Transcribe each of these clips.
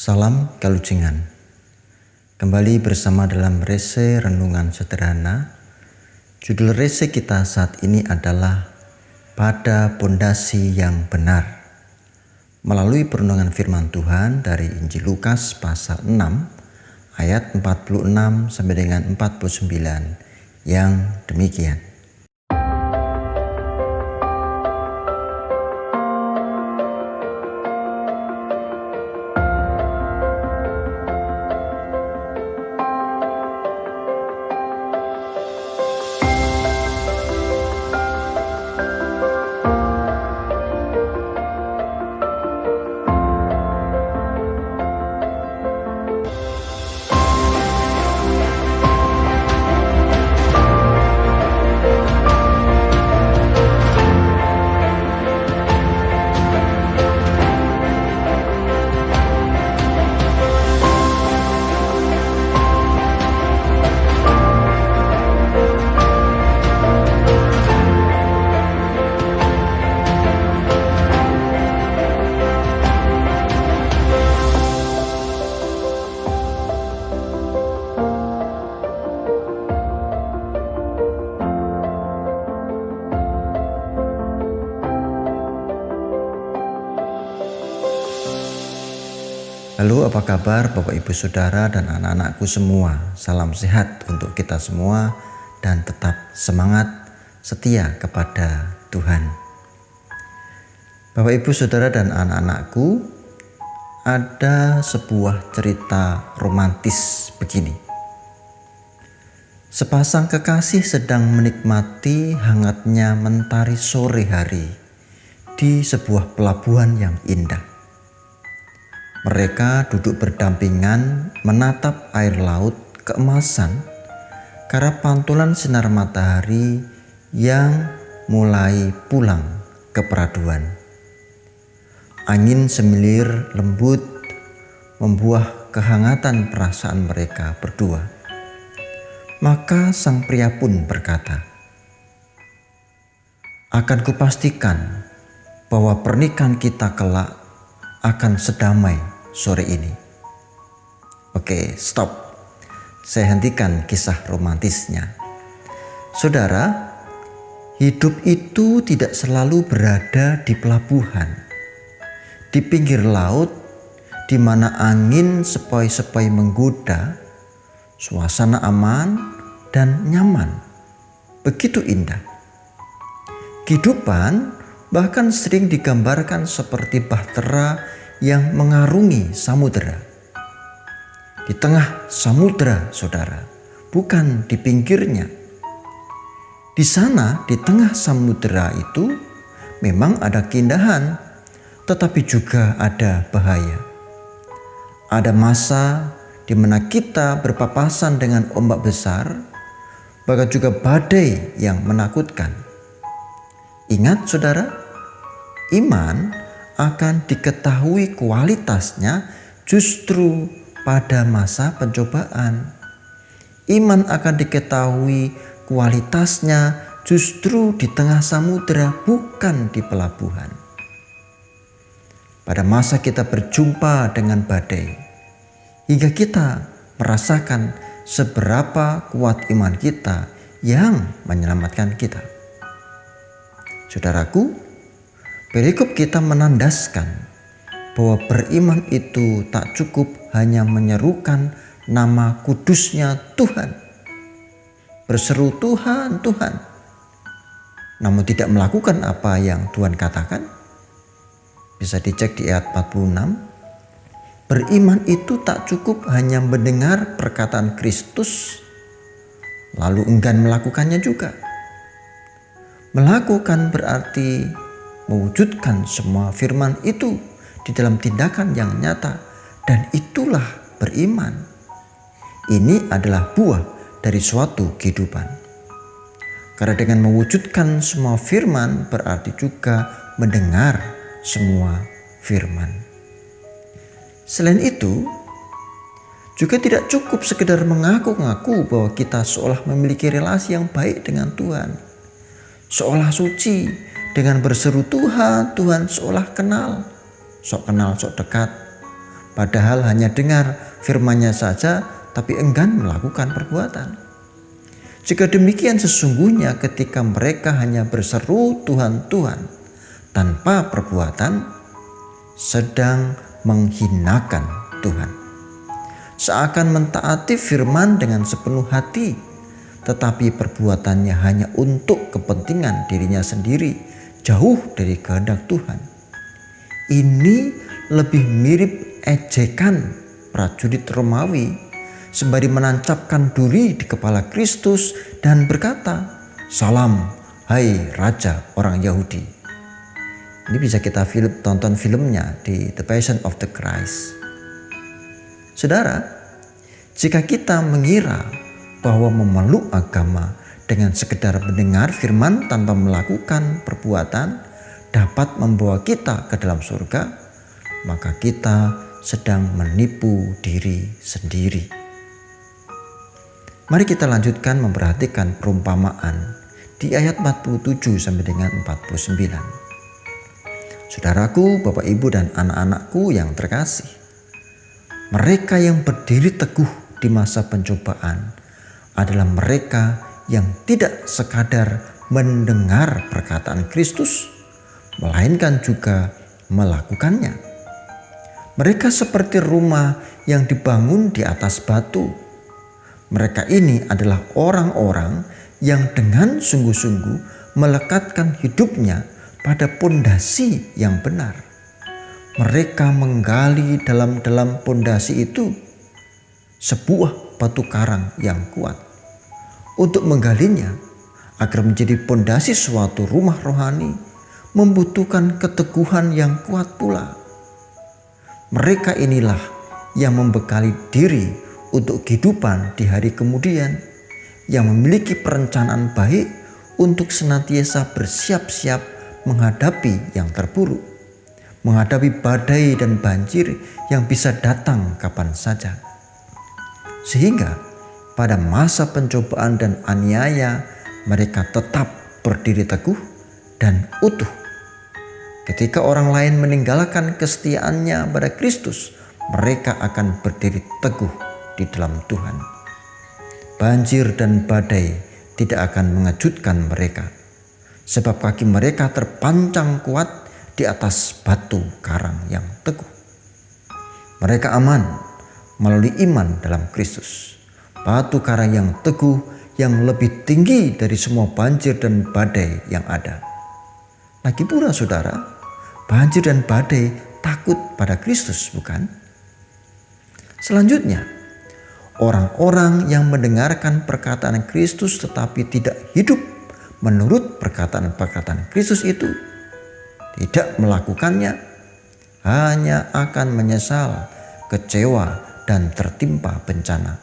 Salam Kalucingan. Kembali bersama dalam rese renungan sederhana. Judul rese kita saat ini adalah Pada Pondasi yang Benar. Melalui perenungan firman Tuhan dari Injil Lukas pasal 6 ayat 46 sampai dengan 49 yang demikian. Halo, apa kabar Bapak Ibu Saudara dan anak-anakku semua? Salam sehat untuk kita semua dan tetap semangat setia kepada Tuhan. Bapak Ibu Saudara dan anak-anakku, ada sebuah cerita romantis begini. Sepasang kekasih sedang menikmati hangatnya mentari sore hari di sebuah pelabuhan yang indah. Mereka duduk berdampingan menatap air laut keemasan karena pantulan sinar matahari yang mulai pulang ke peraduan. Angin semilir lembut membuah kehangatan perasaan mereka berdua. Maka sang pria pun berkata, "Akan kupastikan bahwa pernikahan kita kelak akan sedamai sore ini." Oke, stop. Saya hentikan kisah romantisnya. Saudara, hidup itu tidak selalu berada di pelabuhan, di pinggir laut, di mana angin sepoi-sepoi menggoda, suasana aman dan nyaman, begitu indah. Kehidupan bahkan sering digambarkan seperti bahtera yang mengarungi samudera. Di tengah samudera, saudara, bukan di pinggirnya. Di sana, di tengah samudera itu memang ada keindahan, tetapi juga ada bahaya. Ada masa di mana kita berpapasan dengan ombak besar, bahkan juga badai yang menakutkan. Ingat saudara, iman akan diketahui kualitasnya justru pada masa pencobaan. Iman akan diketahui kualitasnya justru di tengah samudera, bukan di pelabuhan. Pada masa kita berjumpa dengan badai, hingga kita merasakan seberapa kuat iman kita yang menyelamatkan kita. Saudaraku, perikop kita menandaskan bahwa beriman itu tak cukup hanya menyerukan nama kudusnya Tuhan, berseru Tuhan, Tuhan, namun tidak melakukan apa yang Tuhan katakan. Bisa dicek di ayat 46. Beriman itu tak cukup hanya mendengar perkataan Kristus, lalu enggan melakukannya juga. Melakukan berarti mewujudkan semua firman itu di dalam tindakan yang nyata, dan itulah beriman. Ini adalah buah dari suatu kehidupan. Karena dengan mewujudkan semua firman berarti juga mendengar semua firman. Selain itu, juga tidak cukup sekedar mengaku-ngaku bahwa kita seolah memiliki relasi yang baik dengan Tuhan. Seolah suci dengan berseru Tuhan, Tuhan, seolah kenal, sok dekat. padahal hanya dengar firman-Nya saja tapi enggan melakukan perbuatan. Jika demikian, sesungguhnya ketika mereka hanya berseru Tuhan, Tuhan tanpa perbuatan, sedang menghinakan Tuhan. Seakan mentaati firman dengan sepenuh hati, tetapi perbuatannya hanya untuk kepentingan dirinya sendiri, jauh dari kehendak Tuhan. Ini lebih mirip ejekan prajurit Romawi sembari menancapkan duri di kepala Kristus dan berkata, "Salam, hai Raja orang Yahudi." Ini bisa kita tonton filmnya di The Passion of the Christ. Saudara, jika kita mengira bahwa memeluk agama dengan sekedar mendengar firman tanpa melakukan perbuatan dapat membawa kita ke dalam surga, maka kita sedang menipu diri sendiri. Mari kita lanjutkan memperhatikan perumpamaan di ayat 47 sampai dengan 49. Saudaraku, Bapak, Ibu, dan anak-anakku yang terkasih, mereka yang berdiri teguh di masa pencobaan adalah mereka yang tidak sekadar mendengar perkataan Kristus, melainkan juga melakukannya. Mereka seperti rumah yang dibangun di atas batu. Mereka ini adalah orang-orang yang dengan sungguh-sungguh melekatkan hidupnya pada pondasi yang benar. Mereka menggali dalam pondasi itu sebuah batu karang yang kuat. Untuk menggalinya agar menjadi pondasi suatu rumah rohani membutuhkan keteguhan yang kuat pula. Mereka inilah yang membekali diri untuk kehidupan di hari kemudian, yang memiliki perencanaan baik untuk senantiasa bersiap-siap menghadapi yang terburuk, menghadapi badai dan banjir yang bisa datang kapan saja. Sehingga pada masa pencobaan dan aniaya mereka tetap berdiri teguh dan utuh. Ketika orang lain meninggalkan kesetiaannya pada Kristus, mereka akan berdiri teguh di dalam Tuhan. Banjir dan badai tidak akan mengejutkan mereka, sebab kaki mereka terpancang kuat di atas batu karang yang teguh. Mereka aman melalui iman dalam Kristus, batu karang yang teguh yang lebih tinggi dari semua banjir dan badai yang ada. Lagi pula saudara, banjir dan badai takut pada Kristus, bukan? Selanjutnya, orang-orang yang mendengarkan perkataan Kristus tetapi tidak hidup menurut perkataan-perkataan Kristus itu, tidak melakukannya, hanya akan menyesal, kecewa, dan tertimpa bencana.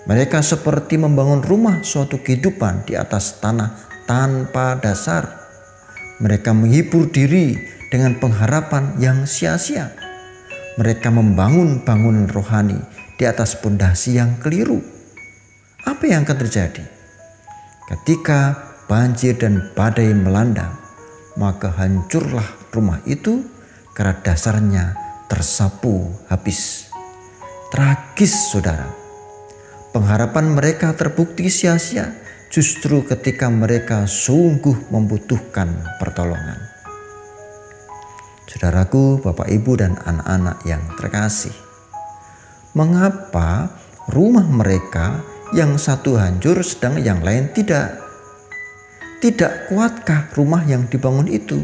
Mereka seperti membangun rumah suatu kehidupan di atas tanah tanpa dasar. Mereka menghibur diri dengan pengharapan yang sia-sia. Mereka membangun bangunan rohani di atas pondasi yang keliru. Apa yang akan terjadi? Ketika banjir dan badai melanda, maka hancurlah rumah itu karena dasarnya tersapu habis. Tragis saudara. Pengharapan mereka terbukti sia-sia justru ketika mereka sungguh membutuhkan pertolongan. Saudaraku, Bapak, Ibu, dan anak-anak yang terkasih, mengapa rumah mereka yang satu hancur sedang yang lain tidak? Tidak kuatkah rumah yang dibangun itu?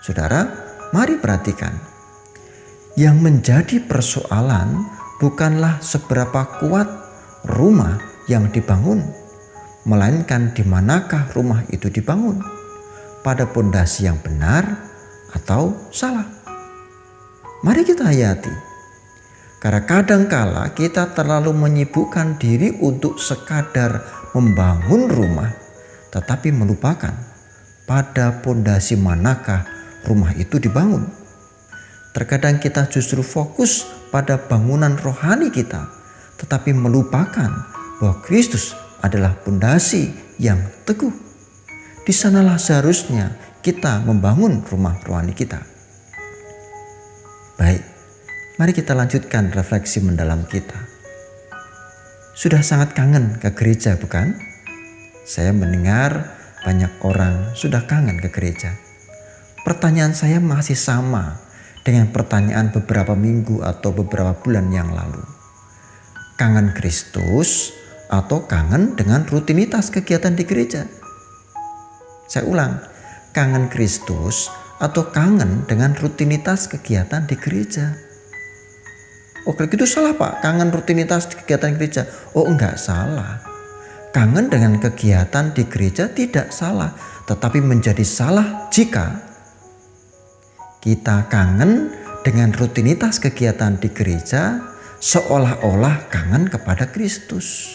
Saudara, mari perhatikan. Yang menjadi persoalan bukanlah seberapa kuat rumah yang dibangun, melainkan di manakah rumah itu dibangun, pada pondasi yang benar atau salah. Mari kita hayati. Karena kadangkala kita terlalu menyibukkan diri untuk sekadar membangun rumah, tetapi melupakan pada pondasi manakah rumah itu dibangun. Terkadang kita justru fokus pada bangunan rohani kita, tetapi melupakan bahwa Kristus adalah pondasi yang teguh. Di sanalah seharusnya kita membangun rumah rohani kita. Baik, Mari kita lanjutkan refleksi mendalam kita. Sudah sangat kangen ke gereja, bukan? Saya mendengar banyak orang sudah kangen ke gereja. Pertanyaan saya masih sama dengan pertanyaan beberapa minggu atau beberapa bulan yang lalu. Kangen Kristus atau kangen dengan rutinitas kegiatan di gereja? Saya ulang, kangen Kristus atau kangen dengan rutinitas kegiatan di gereja? Oh, kalau gitu salah Pak, kangen rutinitas kegiatan gereja. Oh, enggak salah. Kangen dengan kegiatan di gereja tidak salah, tetapi menjadi salah jika kita kangen dengan rutinitas kegiatan di gereja seolah-olah kangen kepada Kristus.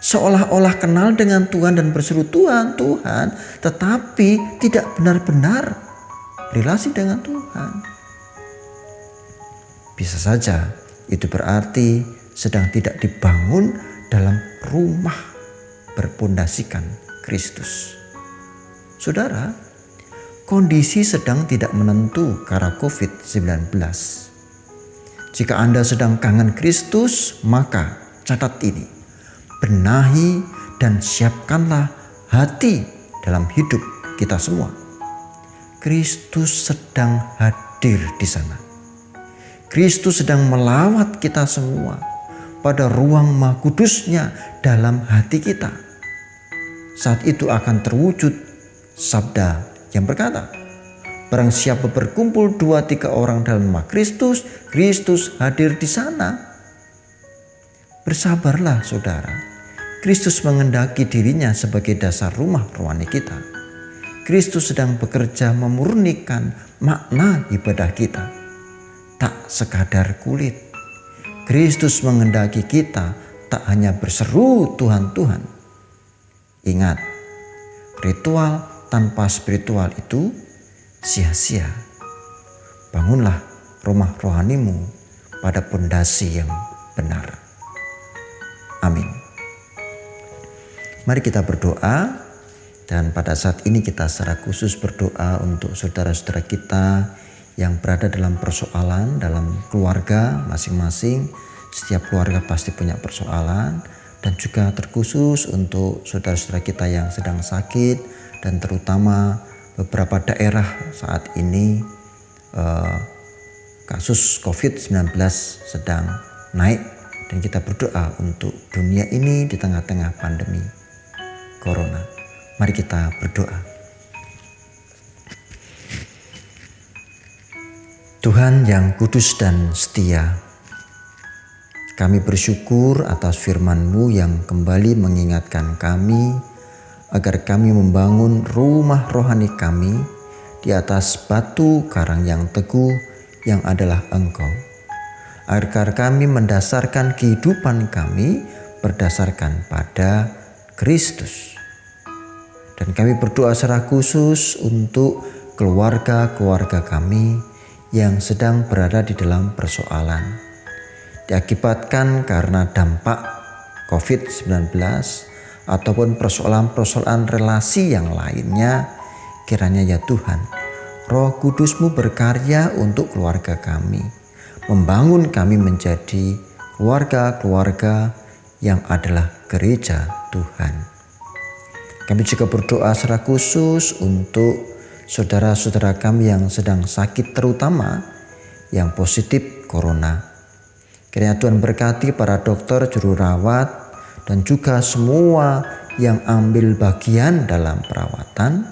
Seolah-olah kenal dengan Tuhan dan berseru Tuhan, tetapi tidak benar-benar berrelasi dengan Tuhan. Bisa saja itu berarti sedang tidak dibangun dalam rumah berpondasikan Kristus. Saudara, kondisi sedang tidak menentu karena COVID-19. Jika Anda sedang kangen Kristus, maka catat ini. Benahi dan siapkanlah hati dalam hidup kita semua. Kristus sedang hadir di sana. Kristus sedang melawat kita semua pada ruang Maha Kudus-Nya dalam hati kita. Saat itu akan terwujud sabda yang berkata, barang siapa berkumpul 2-3 orang dalam nama Kristus, Kristus hadir di sana. Bersabarlah saudara, Kristus mengendaki dirinya sebagai dasar rumah rohani kita. Kristus sedang bekerja memurnikan makna ibadah kita. Tak sekadar kulit. Kristus mengendaki kita tak hanya berseru Tuhan, Tuhan. Ingat, ritual tanpa spiritual itu sia-sia. Bangunlah rumah rohanimu pada pondasi yang benar. Amin. Mari kita berdoa, dan pada saat ini kita secara khusus berdoa untuk saudara-saudara kita yang berada dalam persoalan dalam keluarga masing-masing. Setiap keluarga pasti punya persoalan, dan juga terkhusus untuk saudara-saudara kita yang sedang sakit, dan terutama beberapa daerah saat ini kasus COVID-19 sedang naik, dan kita berdoa untuk dunia ini di tengah-tengah pandemi Corona. Mari kita berdoa. Tuhan yang kudus dan setia, kami bersyukur atas firman-Mu yang kembali mengingatkan kami agar kami membangun rumah rohani kami di atas batu karang yang teguh yang adalah Engkau. Agar kami mendasarkan kehidupan kami berdasarkan pada Kristus. Dan kami berdoa secara khusus untuk keluarga-keluarga kami yang sedang berada di dalam persoalan, diakibatkan karena dampak COVID-19 ataupun persoalan-persoalan relasi yang lainnya. Kiranya ya Tuhan, Roh Kudus-Mu berkarya untuk keluarga kami, membangun kami menjadi keluarga-keluarga yang adalah gereja Tuhan. Kami juga berdoa secara khusus untuk saudara-saudara kami yang sedang sakit, terutama yang positif Corona. Kiranya Tuhan berkati para dokter, juru rawat, dan juga semua yang ambil bagian dalam perawatan.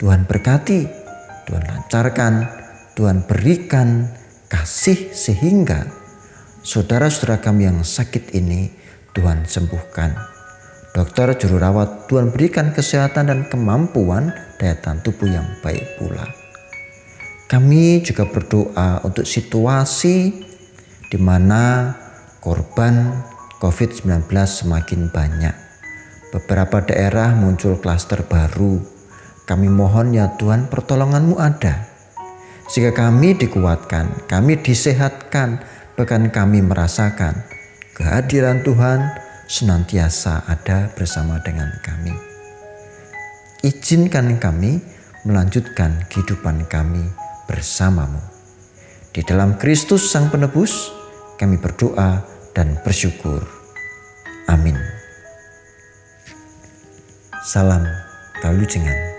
Tuhan berkati, Tuhan lancarkan, Tuhan berikan kasih sehingga saudara-saudara kami yang sakit ini Tuhan sembuhkan. Dokter, juru rawat, Tuhan berikan kesehatan dan kemampuan daya tahan tubuh yang baik pula. Kami juga berdoa untuk situasi di mana korban COVID-19 semakin banyak. Beberapa daerah muncul klaster baru. Kami mohon ya Tuhan, pertolongan-Mu ada. Sehingga kami dikuatkan, kami disehatkan, bahkan kami merasakan kehadiran Tuhan senantiasa ada bersama dengan kami. Izinkan kami melanjutkan kehidupan kami bersama-Mu. Di dalam Kristus Sang Penebus, kami berdoa dan bersyukur. Amin. Salam Kalujengan.